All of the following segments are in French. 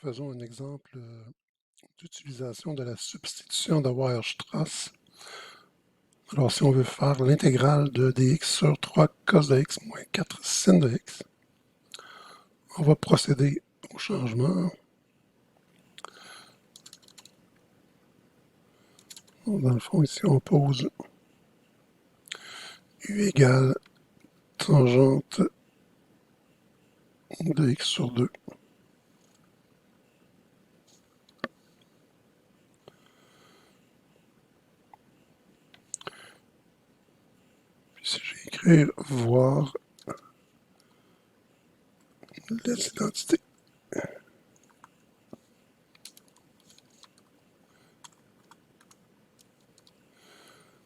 Faisons un exemple d'utilisation de la substitution de Weierstrass. Alors, si on veut faire l'intégrale de dx sur 3 cos de x moins 4 sin de x, on va procéder au changement. Dans le fond, ici, on pose u égale tangente de x sur 2. Puis si je vais écrire voir les identités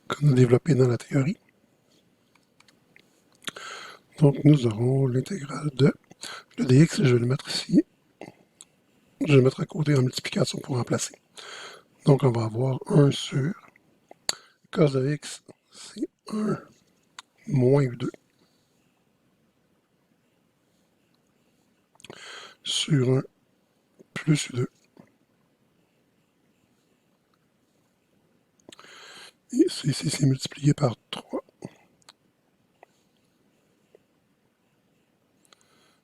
qu'on a développées dans la théorie, donc nous aurons l'intégrale de le dx, je vais le mettre ici. Je vais le mettre à côté en multiplication pour remplacer. Donc on va avoir 1 sur cos de x, c'est 1 moins u2 sur 1 plus u2. Et ici, c'est multiplié par 3.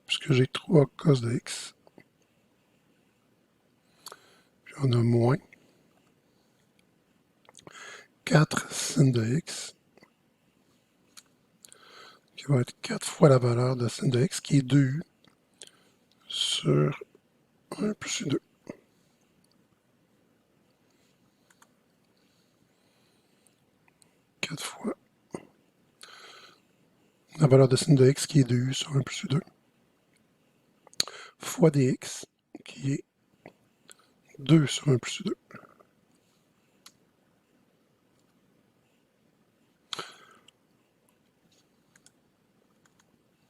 Puisque j'ai 3 cos de x. Puis on a moins 4 sin de x, qui va être 4 fois la valeur de sin de x, qui est 2u sur 1 plus u2. Quatre fois la valeur de sin de x, qui est 2u sur 1 plus u2, fois dx, qui est 2 sur 1 plus u2.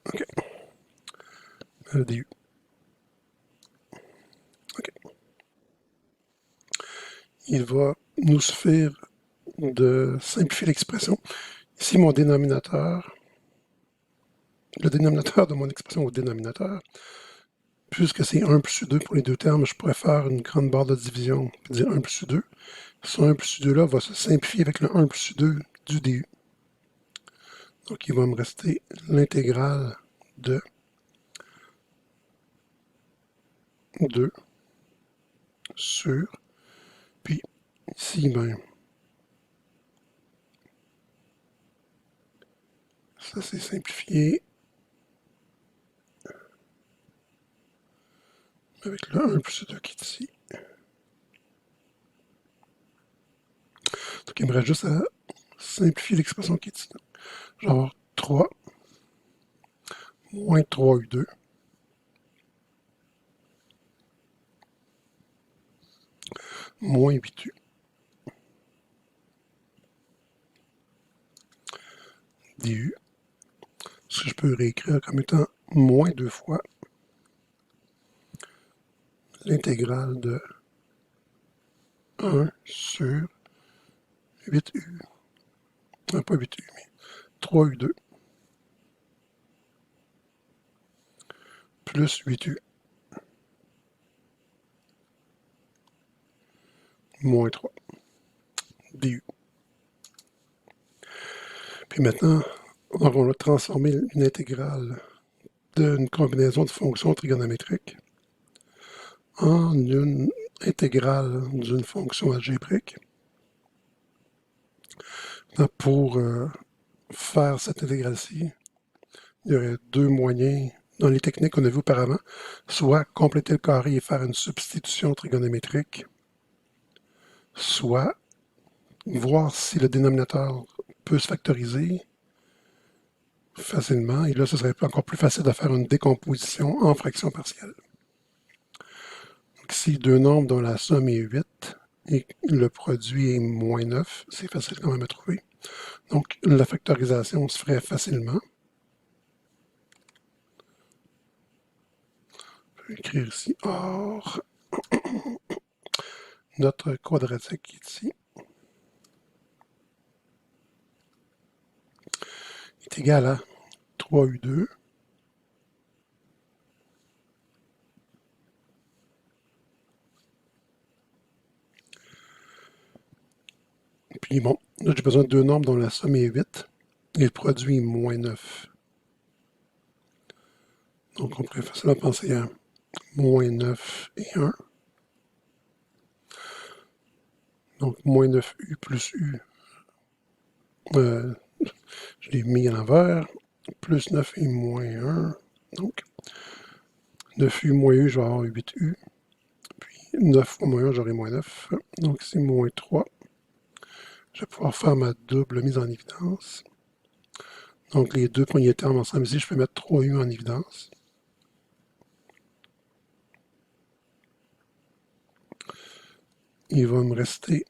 OK. Du. OK. Il va nous suffire de simplifier l'expression. Ici, mon dénominateur, le dénominateur de mon expression au dénominateur, puisque c'est 1 plus u2 pour les deux termes, je pourrais faire une grande barre de division et dire 1 plus u2. Ce 1 plus u2-là va se simplifier avec le 1 plus u2 du du. Donc, il va me rester l'intégrale de 2 sur, puis ici, ben, ça c'est simplifié avec le 1 plus u2 qui est ici. Donc, il me reste juste à simplifier l'expression qui est ici. Je vais avoir 3 moins 3u2 moins 8u du, ce que je peux réécrire comme étant moins 2 fois l'intégrale de 1 sur 8u, non pas 8u, mais 3u2 plus 8u moins 3 du. Puis maintenant, on va transformer une intégrale d'une combinaison de fonctions trigonométriques en une intégrale d'une fonction algébrique. Pour faire cette intégrale-ci, il y aurait deux moyens dans les techniques qu'on a vues auparavant, soit compléter le carré et faire une substitution trigonométrique, soit voir si le dénominateur peut se factoriser facilement, et là, ce serait encore plus facile de faire une décomposition en fractions partielles. Donc, ici, deux nombres dont la somme est 8 et le produit est moins 9, c'est facile quand même à trouver. Donc, la factorisation se ferait facilement. Je vais écrire ici or notre quadratique ici est égal à 3u2 Puis bon, là j'ai besoin de deux nombres dont la somme est 8 et le produit est moins 9. Donc on pourrait facilement penser à moins 9 et 1. Donc moins 9u plus u, je l'ai mis à l'envers, plus 9 et moins 1. Donc 9u moins u, je vais avoir 8u. Puis 9 fois moins 1, j'aurai moins 9. Donc c'est moins 3. Je vais pouvoir faire ma double mise en évidence. Donc les deux premiers termes ensemble ici, je peux mettre 3u en évidence. Il va me rester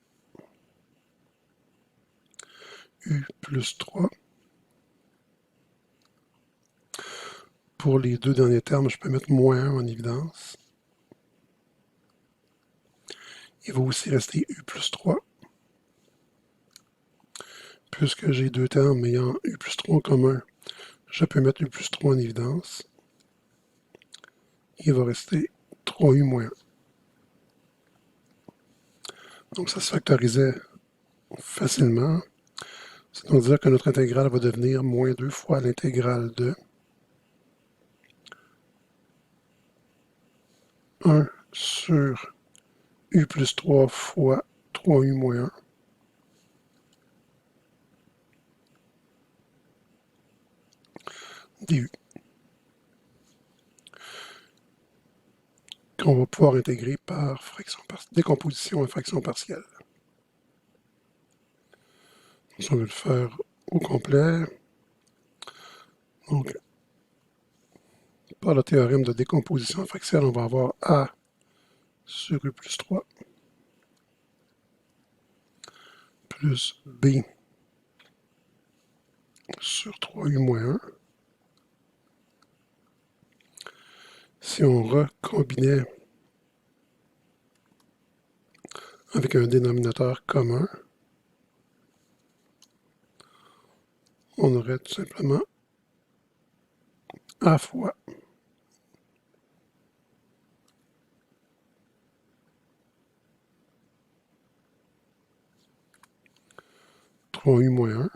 u plus 3. Pour les deux derniers termes, je peux mettre moins 1 en évidence. Il va aussi rester u plus 3. Puisque j'ai deux termes ayant u plus 3 en commun, je peux mettre u plus 3 en évidence. Il va rester 3u moins 1. Donc ça se factorisait facilement. C'est donc dire que notre intégrale va devenir moins 2 fois l'intégrale de 1 sur u plus 3 fois 3u moins 1. du. Qu'on va pouvoir intégrer par décomposition à fraction partielle. Si on veut le faire au complet, donc par le théorème de décomposition fractionnelle, on va avoir a sur u plus 3 plus b sur 3u moins 1. Si on recombinait avec un dénominateur commun, on aurait tout simplement a fois u moins 1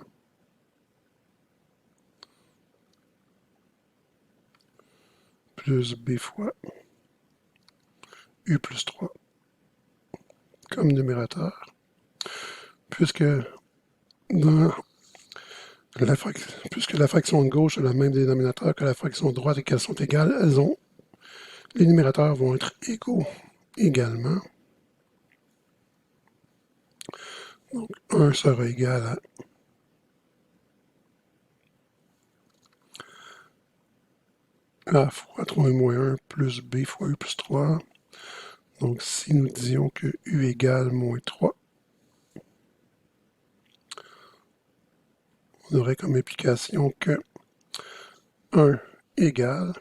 plus b fois u plus 3 comme numérateur, puisque puisque la fraction de gauche a le même dénominateur que la fraction de droite et qu'elles sont égales, les numérateurs vont être égaux également. Donc 1 sera égal à a fois 3u moins 1 plus b fois u plus 3. Donc si nous disions que u égale moins 3, on aurait comme implication que 1 égale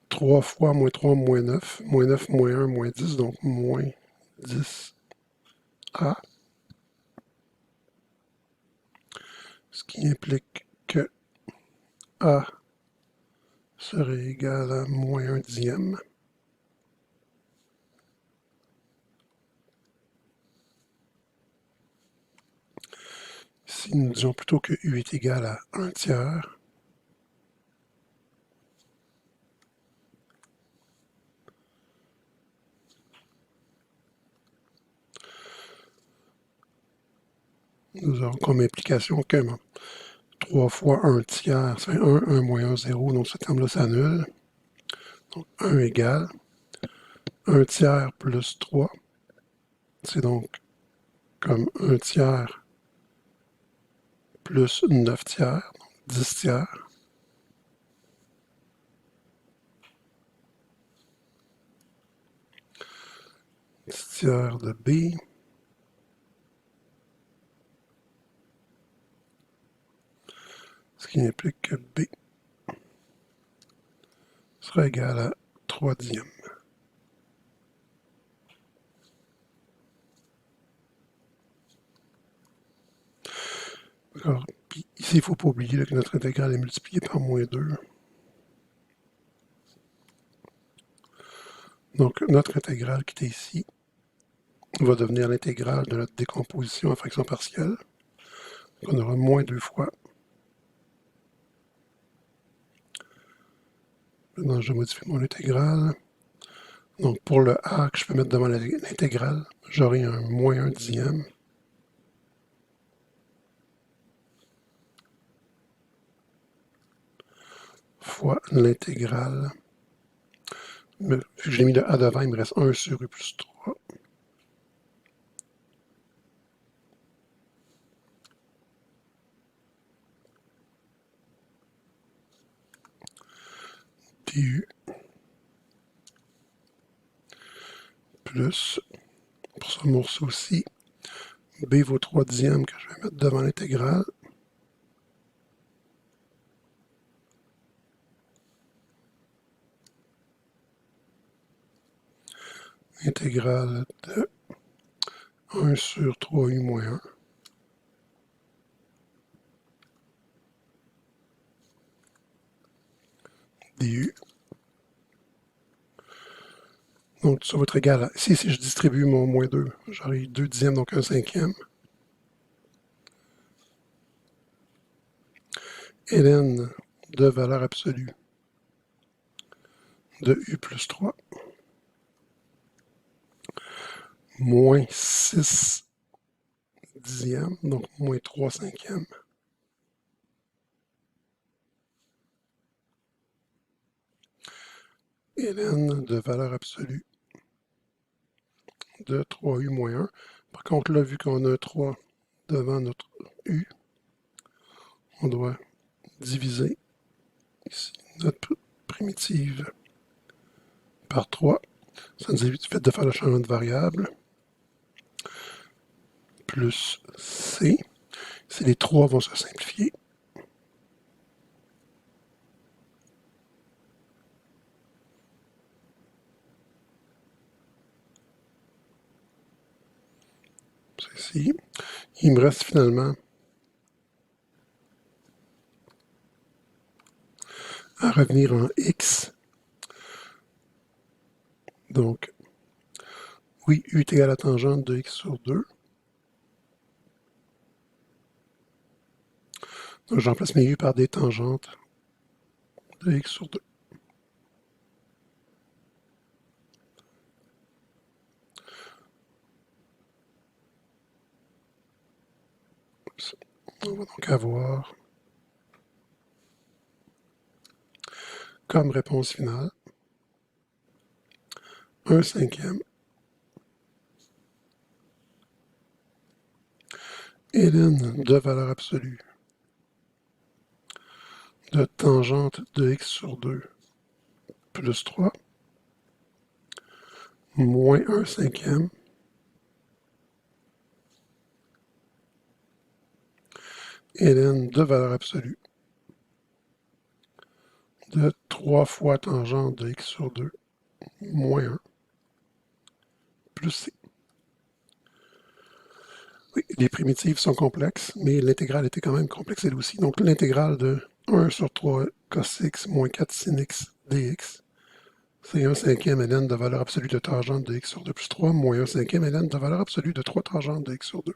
3 fois moins 3 moins 9 moins 1 moins 10, donc moins 10a, ce qui implique que a serait égal à moins 1 dixième. Si nous disons plutôt que u est égal à 1 tiers, nous aurons comme implication que 3 fois 1 tiers, c'est 1, 1 moins 1, 0, donc ce terme-là s'annule. Donc 1 égale 1 tiers plus 3, c'est donc comme 1 tiers plus 9 tiers, donc 10 tiers. 10 tiers de b. Ce qui implique que b sera égal à 3 dixièmes. D'accord. Puis ici, il ne faut pas oublier que notre intégrale est multipliée par moins 2. Donc, notre intégrale qui est ici va devenir l'intégrale de notre décomposition en fraction partielle. Donc on aura moins 2 fois. Maintenant, je modifie mon intégrale. Donc pour le A que je peux mettre devant l'intégrale, j'aurai un moins 1 dixième. Fois l'intégrale. Vu que j'ai mis le A devant, il me reste 1 sur U plus 3. Du plus, pour ce morceau-ci, B vaut 3 dixièmes que je vais mettre devant l'intégrale. Intégrale de 1 sur 3U moins 1. Du. Donc, ça va être égal à... Ici, si je distribue mon moins 2, j'aurai 2 dixièmes, donc 1 cinquième. Ln de valeur absolue de U plus 3 moins 6 dixièmes, donc moins 3 cinquièmes. Ln de valeur absolue de 3U moins 1. Par contre, là, vu qu'on a un 3 devant notre U, on doit diviser ici notre primitive par 3. Ça nous évite du fait de faire le changement de variable. Plus C. Si les 3 vont se simplifier. C'est ici. Il me reste finalement à revenir en X. Donc, oui, U est égal à la tangente de X sur 2. Donc, je remplace mes U par des tangentes de X sur 2. On va donc avoir comme réponse finale 1 cinquième ln de valeur absolue de tangente de X sur 2 plus 3 moins 1 cinquième ln de valeur absolue de 3 fois tangente de X sur 2 moins 1 plus C. Oui, les primitives sont complexes, mais l'intégrale était quand même complexe elle aussi. Donc l'intégrale de 1 sur 3 cos x moins 4 sin x dx, c'est 1 cinquième ln de valeur absolue de tangente de x sur 2 plus 3 moins 1 cinquième ln de valeur absolue de 3 tangentes de x sur 2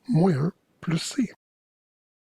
moins 1 plus C.